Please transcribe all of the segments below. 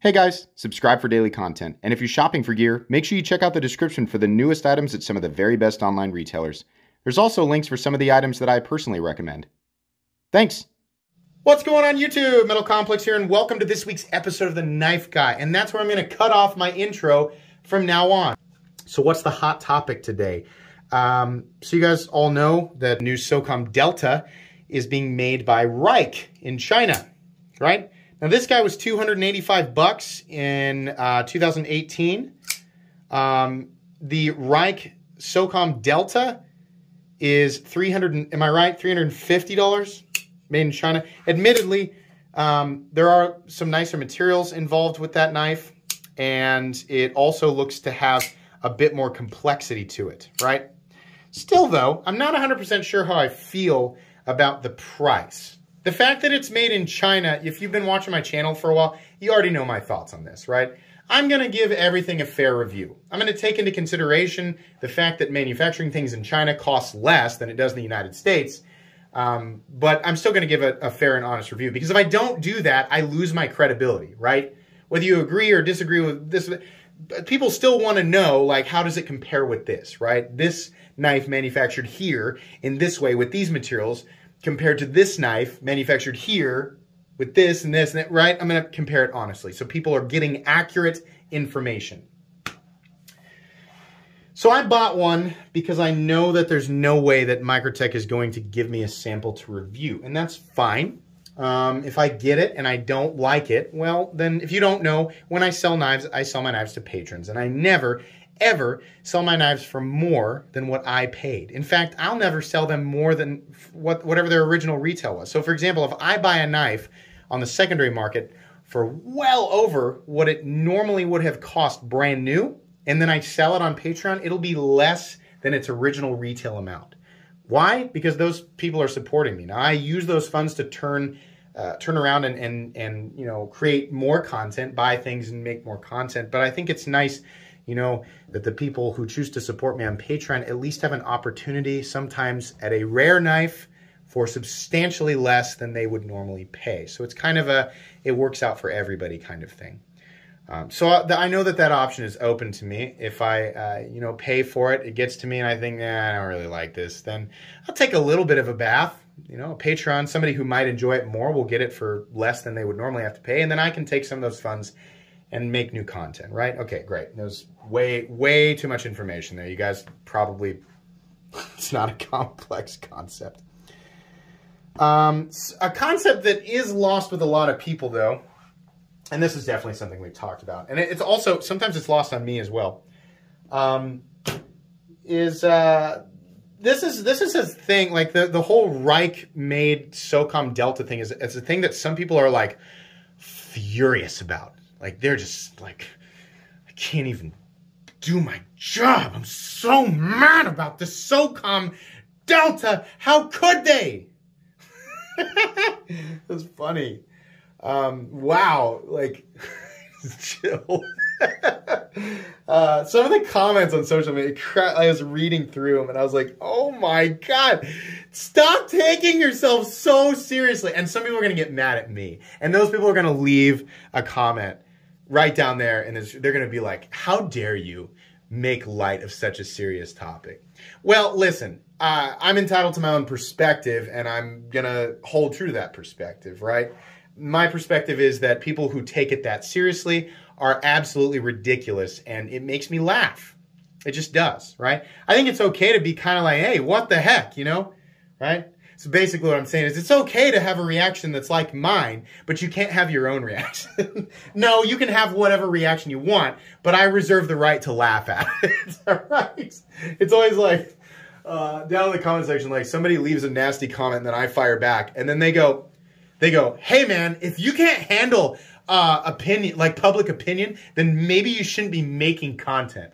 Hey guys, subscribe for daily content, and if you're shopping for gear, make sure you check out the description for the newest items at some of the very best online retailers. There's also links for some of the items that I personally recommend. Thanks! What's going on YouTube? Metal Complex here, and welcome to this week's episode of The Knife Guy, and that's where I'm going to cut off my intro from now on. So what's the hot topic today? So you guys all know that new Socom Delta is being made by Reich in China, right? Now this guy was $285 in 2018. The Reich Socom Delta is $350 made in China. Admittedly, there are some nicer materials involved with that knife, and it also looks to have a bit more complexity to it, right? Still though, I'm not 100% sure how I feel about the price. The fact that it's made in China, if you've been watching my channel for a while, you already know my thoughts on this, right? I'm going to give everything a fair review. I'm going to take into consideration the fact that manufacturing things in China costs less than it does in the United States, but I'm still going to give a fair and honest review, because if I don't do that, I lose my credibility, right? Whether you agree or disagree with this, people still want to know, like, how does it compare with this, right? This knife manufactured here in this way with these materials compared to this knife manufactured here with this and this and that, right? I'm going to compare it honestly, so people are getting accurate information. So I bought one because I know that there's no way that Microtech is going to give me a sample to review, and that's fine. If I get it and I don't like it, well, then if you don't know, when I sell knives, I sell my knives to patrons, and I never, ever sell my knives for more than what I paid. In fact, I'll never sell them more than whatever their original retail was. So for example, if I buy a knife on the secondary market for well over what it normally would have cost brand new, and then I sell it on Patreon, it'll be less than its original retail amount. Why? Because those people are supporting me. Now I use those funds to turn around and you know, create more content, buy things and make more content. But I think it's nice, you know, that the people who choose to support me on Patreon at least have an opportunity, sometimes at a rare knife, for substantially less than they would normally pay. So it's kind of it works out for everybody kind of thing. So I know that option is open to me. If I, you know, pay for it, it gets to me and I think, I don't really like this, then I'll take a little bit of a bath. You know, a Patreon, somebody who might enjoy it more will get it for less than they would normally have to pay, and then I can take some of those funds and make new content, right? Okay, great. There's way too much information there. You guys probably, it's not a complex concept. A concept that is lost with a lot of people, though, and this is definitely something we've talked about, and it's also, sometimes it's lost on me as well, this is a thing, like the whole Reich-made Socom Delta thing is a thing that some people are, like, furious about. Like, they're just like, I can't even do my job. I'm so mad about this Socom Delta. How could they? That's funny. Wow. Like, chill. Some of the comments on social media, I was reading through them and I was like, oh my God, stop taking yourself so seriously. And some people are going to get mad at me. And those people are going to leave a comment right down there, and they're going to be like, how dare you make light of such a serious topic? Well, listen, I'm entitled to my own perspective, and I'm going to hold true to that perspective, right? My perspective is that people who take it that seriously are absolutely ridiculous, and it makes me laugh. It just does, right? I think it's okay to be kind of like, hey, what the heck, you know, right? So basically what I'm saying is it's okay to have a reaction that's like mine, but you can't have your own reaction. No, you can have whatever reaction you want, but I reserve the right to laugh at it. All right? It's always like, down in the comment section, like somebody leaves a nasty comment and then I fire back, and then they go, hey man, if you can't handle opinion, like public opinion, then maybe you shouldn't be making content.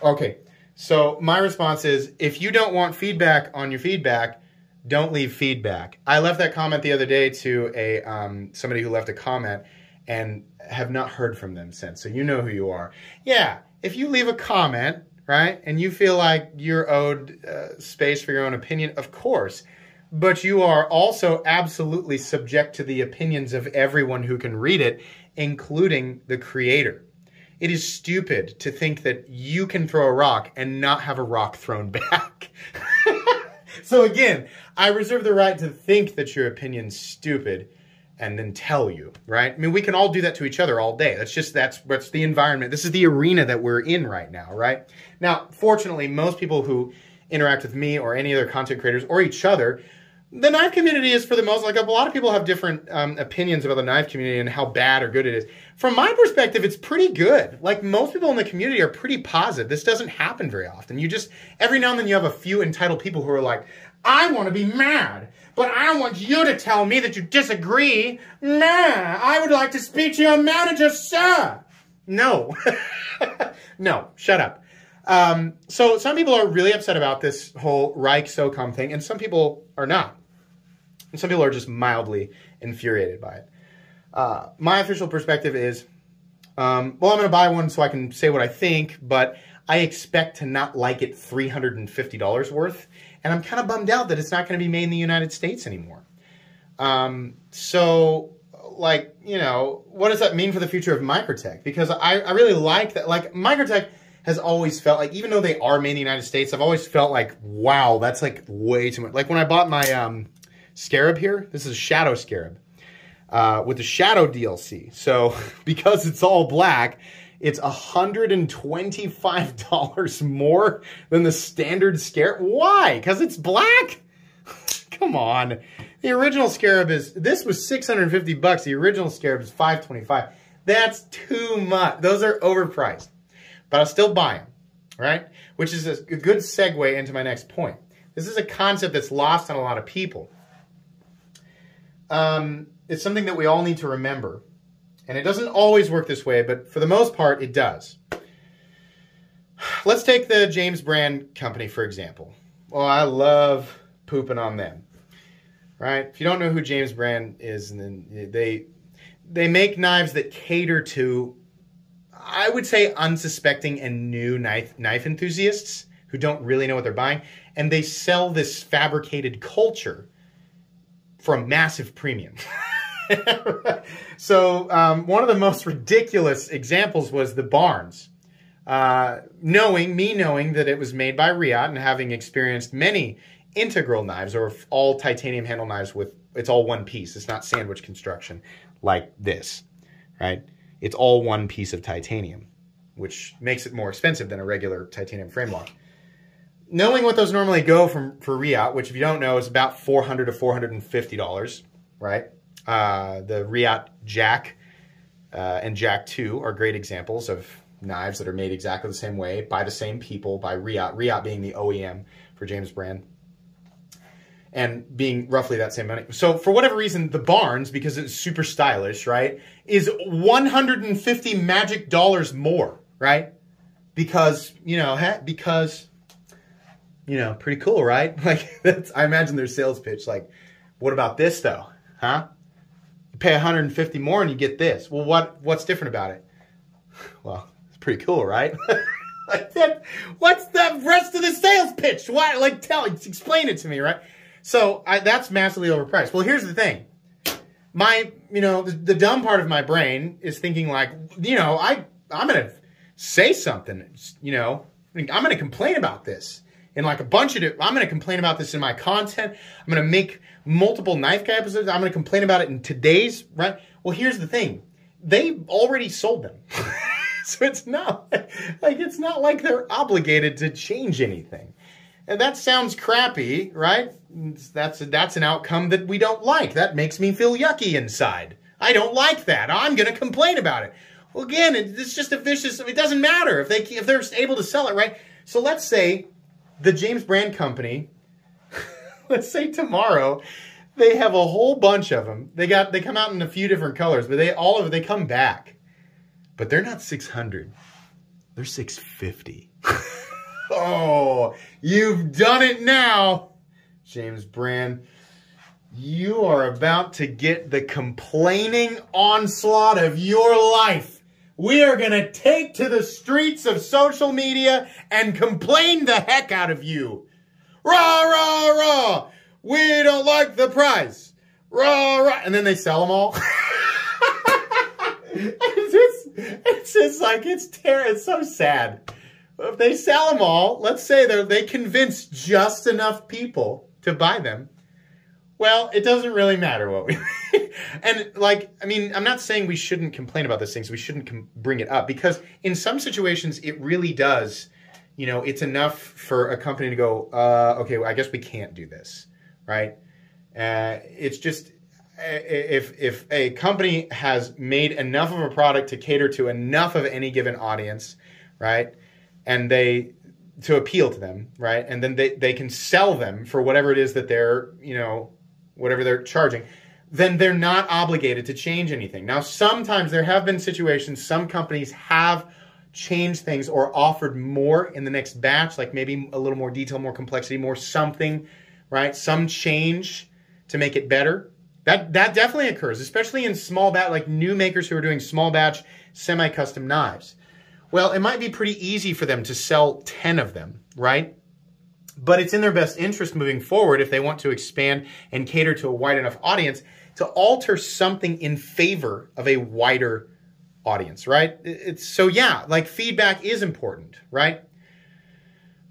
Okay, so my response is, if you don't want feedback on your feedback, don't leave feedback. I left that comment the other day to somebody who left a comment and have not heard from them since. So you know who you are. Yeah, if you leave a comment, right, and you feel like you're owed space for your own opinion, of course. But you are also absolutely subject to the opinions of everyone who can read it including the creator. It is stupid to think that you can throw a rock and not have a rock thrown back. So again, I reserve the right to think that your opinion's stupid and then tell you, right? I mean, we can all do that to each other all day. That's the environment. This is the arena that we're in right now, right? Now, fortunately, most people who interact with me or any other content creators or each other, the knife community is, for the most, like, a lot of people have different opinions about the knife community and how bad or good it is. From my perspective, it's pretty good. Like, most people in the community are pretty positive. This doesn't happen very often. Every now and then you have a few entitled people who are like, I want to be mad, but I don't want you to tell me that you disagree. Nah, I would like to speak to your manager, sir. No. No, shut up. So some people are really upset about this whole Reich Socom thing, and some people are not. And some people are just mildly infuriated by it. My official perspective is, well, I'm going to buy one so I can say what I think, but I expect to not like it $350 worth. And I'm kind of bummed out that it's not going to be made in the United States anymore. So, like, you know, what does that mean for the future of Microtech? Because I really like that. Like, Microtech has always felt like, even though they are made in the United States, I've always felt like, wow, that's like way too much. Like when I bought my Scarab here, this is a Shadow Scarab with the Shadow DLC. So because it's all black, it's $125 more than the standard Scarab. Why? Because it's black? Come on. The original Scarab this was $650. The original Scarab is $525. That's too much. Those are overpriced. But I'll still buy them, right? Which is a good segue into my next point. This is a concept that's lost on a lot of people. It's something that we all need to remember. And it doesn't always work this way, but for the most part, it does. Let's take the James Brand company, for example. Well, I love pooping on them, right? If you don't know who James Brand is, then they make knives that cater to, I would say, unsuspecting and new knife enthusiasts who don't really know what they're buying. And they sell this fabricated culture for a massive premium. So one of the most ridiculous examples was the Barnes. Knowing that it was made by Riot and having experienced many integral knives or all titanium handle knives with, it's all one piece. It's not sandwich construction like this, right? It's all one piece of titanium, which makes it more expensive than a regular titanium frame lock. Knowing what those normally go for Riot, which if you don't know is about $400 to $450, right? The Riot Jack and Jack 2 are great examples of knives that are made exactly the same way by the same people, by Riot. Riot being the OEM for James Brand, and being roughly that same money. So for whatever reason, the Barnes, because it's super stylish, right, is $150 magic dollars more, right? Because, you know, pretty cool, right? Like, I imagine their sales pitch, like, what about this though, huh? You pay $150 more and you get this. Well, what's different about it? Well, it's pretty cool, right? Like that, what's the rest of the sales pitch? Why? Like, explain it to me, right? So that's massively overpriced. Well, here's the thing. The dumb part of my brain is thinking like, I'm going to say something, I'm going to complain about this. And like a bunch of I'm going to complain about this in my content. I'm going to make multiple Knife Guy episodes. I'm going to complain about it in today's, right? Well, here's the thing. They already sold them. So it's not like they're obligated to change anything. And that sounds crappy, right? That's an outcome that we don't like. That makes me feel yucky inside. I don't like that. I'm going to complain about it. Well, again, it's just a vicious, it doesn't matter if they're able to sell it, right? So let's say the James Brand company, let's say tomorrow, they have a whole bunch of them. They come out in a few different colors, but they come back. But they're not 600. They're 650. Oh, you've done it now, James Brand. You are about to get the complaining onslaught of your life. We are going to take to the streets of social media and complain the heck out of you. Rah, rah, rah. We don't like the price. Rah, rah. And then they sell them all. It's just like, it's so sad. If they sell them all, let's say they convince just enough people to buy them, well, it doesn't really matter what we... And, like, I mean, I'm not saying we shouldn't complain about those things. We shouldn't bring it up, because in some situations, it really does, you know, it's enough for a company to go, okay, well, I guess we can't do this, right? It's just, if a company has made enough of a product to cater to enough of any given audience, right, and to appeal to them, right, and then they can sell them for whatever it is that they're, you know, whatever they're charging, then they're not obligated to change anything. Now, sometimes there have been situations, some companies have changed things or offered more in the next batch, like maybe a little more detail, more complexity, more something, right? Some change to make it better. That definitely occurs, especially in small batch, like new makers who are doing small batch, semi-custom knives. Well, it might be pretty easy for them to sell 10 of them, right? But it's in their best interest moving forward, if they want to expand and cater to a wide enough audience, to alter something in favor of a wider audience, right? So yeah, like, feedback is important, right?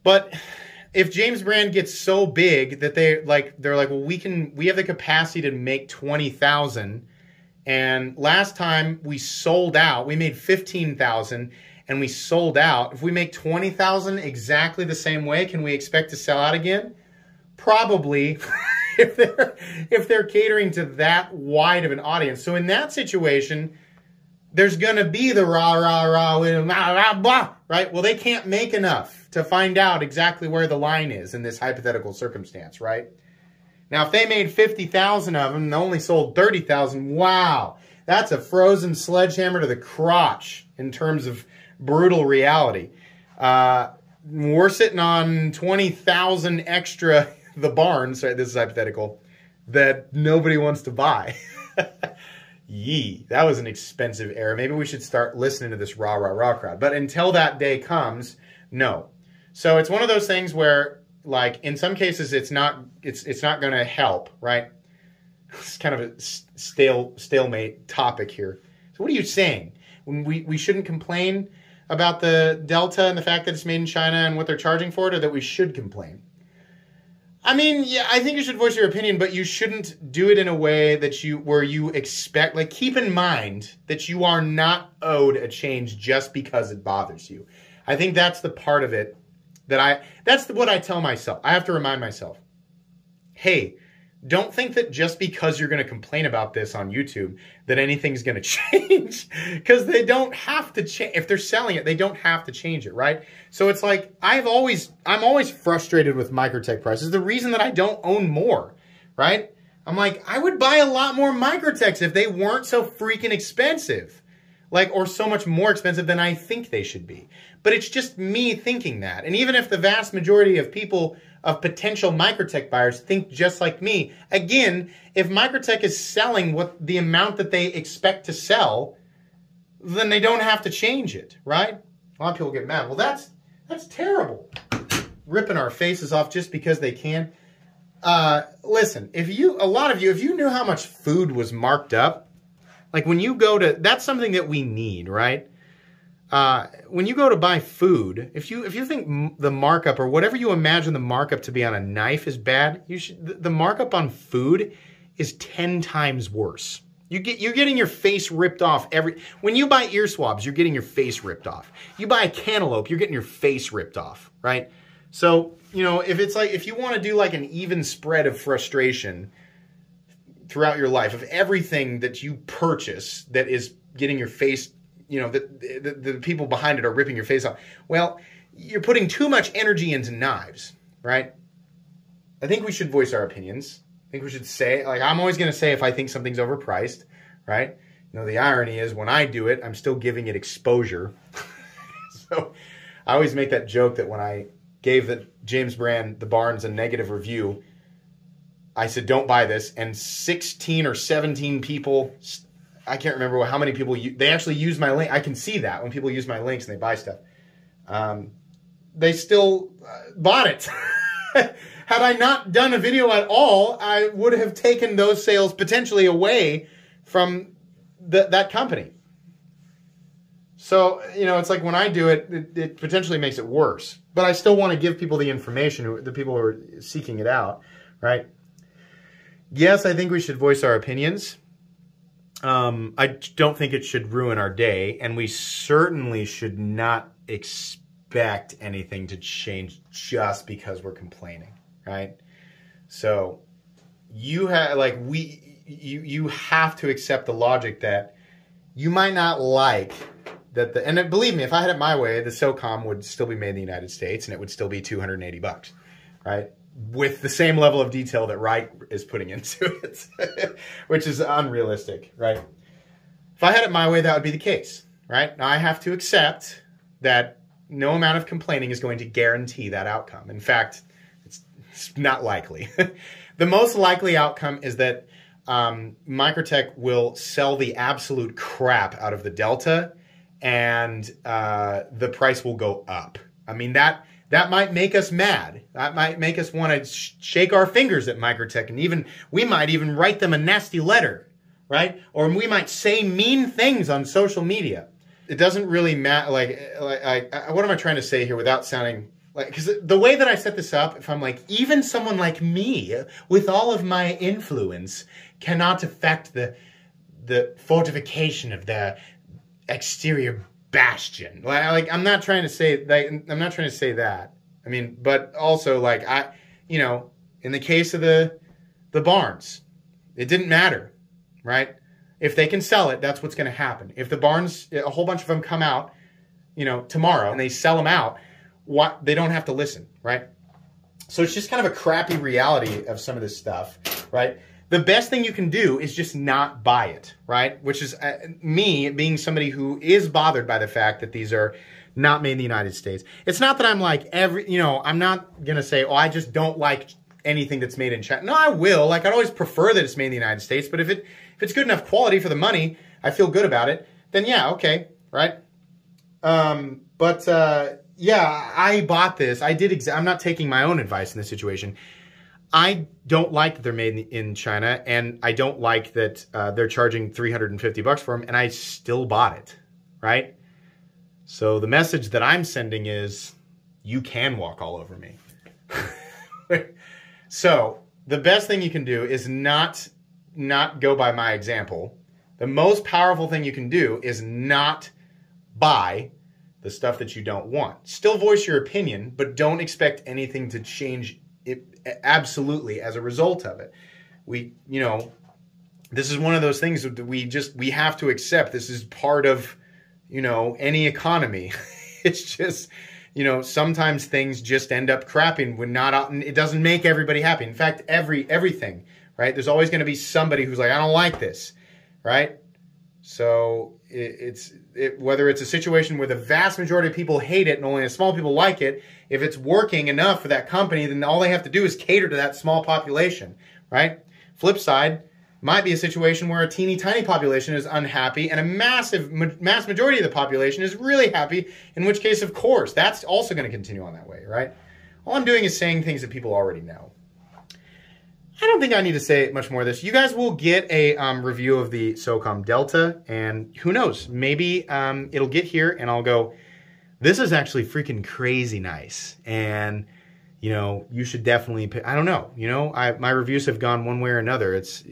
But if James Brand gets so big that they're like, well, we have the capacity to make 20,000, and last time we sold out, we made 15,000 and we sold out. If we make 20,000 exactly the same way, can we expect to sell out again? Probably. if they're catering to that wide of an audience. So in that situation, there's going to be the rah, rah, rah, blah, right? Well, they can't make enough to find out exactly where the line is in this hypothetical circumstance, right? Now, if they made 50,000 of them and only sold 30,000, wow, that's a frozen sledgehammer to the crotch in terms of brutal reality. We're sitting on 20,000 extra, the barns, right? This is hypothetical, that nobody wants to buy. Yee, that was an expensive error. Maybe we should start listening to this rah, rah, rah crowd. But until that day comes, no. So it's one of those things where, like, in some cases, it's not going to help, right? It's kind of a stalemate topic here. So what are you saying? When we shouldn't complain about the Delta and the fact that it's made in China and what they're charging for it, or that we should complain? I mean, yeah, I think you should voice your opinion, but you shouldn't do it in a way that where you expect, like, keep in mind that you are not owed a change just because it bothers you. I think that's the part of it that's what I tell myself. I have to remind myself, hey, don't think that just because you're going to complain about this on YouTube that anything's going to change, because they don't have to change. If they're selling it, they don't have to change it, right? So it's like, I'm always frustrated with Microtech prices. The reason that I don't own more, right? I'm like, I would buy a lot more Microtechs if they weren't so freaking expensive, like, or so much more expensive than I think they should be. But it's just me thinking that. And even if the vast majority of people, of potential Microtech buyers, think just like me, again, if Microtech is selling the amount that they expect to sell, then they don't have to change it, right? A lot of people get mad. Well, that's terrible. Ripping our faces off just because they can. Listen, if you knew how much food was marked up, like when you go to, that's something that we need, right? When you go to buy food, if you think the markup or whatever you imagine the markup to be on a knife is bad, the markup on food is 10 times worse. You're getting your face ripped off when you buy ear swabs, you're getting your face ripped off. You buy a cantaloupe, you're getting your face ripped off, right? So, you know, if you want to do like an even spread of frustration throughout your life of everything that you purchase that is getting your face, you know, the people behind it are ripping your face off. Well, you're putting too much energy into knives, right? I think we should voice our opinions. I think we should say, like, I'm always going to say if I think something's overpriced, right? You know, the irony is when I do it, I'm still giving it exposure. So I always make that joke that when I gave the James Brand, the Barnes, a negative review, I said, don't buy this. And 16 or 17 people, I can't remember how many people, they actually use my link. I can see that when people use my links and they buy stuff. They still bought it. Had I not done a video at all, I would have taken those sales potentially away from that company. So, you know, it's like when I do it, it potentially makes it worse. But I still want to give people the information, the people who are seeking it out, right? Yes, I think we should voice our opinions. I don't think it should ruin our day, and we certainly should not expect anything to change just because we're complaining, right? So you have you have to accept the logic that you might not like that and believe me, if I had it my way, the Socom would still be made in the United States and it would still be $280, right? With the same level of detail that Wright is putting into it, which is unrealistic, right? If I had it my way, that would be the case, right? Now I have to accept that no amount of complaining is going to guarantee that outcome. In fact, it's not likely. The most likely outcome is that Microtech will sell the absolute crap out of the Delta, and the price will go up. I mean, that might make us mad. That might make us want to shake our fingers at Microtech, and we might even write them a nasty letter, right? Or we might say mean things on social media. It doesn't really matter. What am I trying to say here without sounding like? Because the way that I set this up, if I'm like, even someone like me with all of my influence cannot affect the fortification of the exterior bastion. I'm not trying to say that. I mean, but also in the case of the barns, it didn't matter, right? If they can sell it, that's what's going to happen. If the barns, a whole bunch of them come out, tomorrow and they sell them out, they don't have to listen, right? So it's just kind of a crappy reality of some of this stuff, right? The best thing you can do is just not buy it, right? Which is me being somebody who is bothered by the fact that these are not made in the United States. It's not that I'm like I'm not going to say, oh, I just don't like anything that's made in China. No, I will. Like, I'd always prefer that it's made in the United States. But if it's good enough quality for the money, I feel good about it, then yeah, okay, right? Yeah, I bought this. I'm not taking my own advice in this situation. I don't like that they're made in China, and I don't like that they're charging $350 for them, and I still bought it, right? So the message that I'm sending is, you can walk all over me. So the best thing you can do is not go by my example. The most powerful thing you can do is not buy the stuff that you don't want. Still voice your opinion, but don't expect anything to change absolutely as a result of it. This is one of those things that we have to accept. This is part of, any economy. It's just, sometimes things just end up crapping when it doesn't make everybody happy. In fact, everything, right? There's always going to be somebody who's like, I don't like this, right? So whether it's a situation where the vast majority of people hate it and only a small people like it, if it's working enough for that company, then all they have to do is cater to that small population, right? Flip side, might be a situation where a teeny tiny population is unhappy and a mass majority of the population is really happy, in which case, of course, that's also going to continue on that way, right? All I'm doing is saying things that people already know. I don't think I need to say much more of this. You guys will get a review of the Socom Delta, and who knows, maybe it'll get here and I'll go, this is actually freaking crazy nice, and you should definitely pay. I don't know, my reviews have gone one way or another. It's,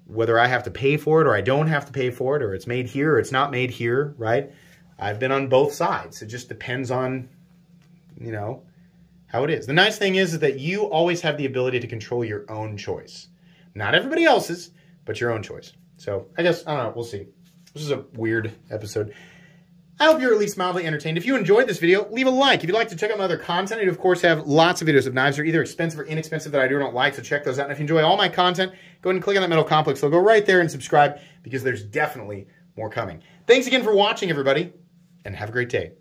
whether I have to pay for it or I don't have to pay for it, or it's made here or it's not made here, right? I've been on both sides. It just depends on, how it is. The nice thing is that you always have the ability to control your own choice. Not everybody else's, but your own choice. So I guess, I don't know, we'll see. This is a weird episode. I hope you're at least mildly entertained. If you enjoyed this video, leave a like. If you'd like to check out my other content, I do, of course, have lots of videos of knives. They're either expensive or inexpensive that I do or don't like, so check those out. And if you enjoy all my content, go ahead and click on that metal complex. So go right there and subscribe, because there's definitely more coming. Thanks again for watching, everybody, and have a great day.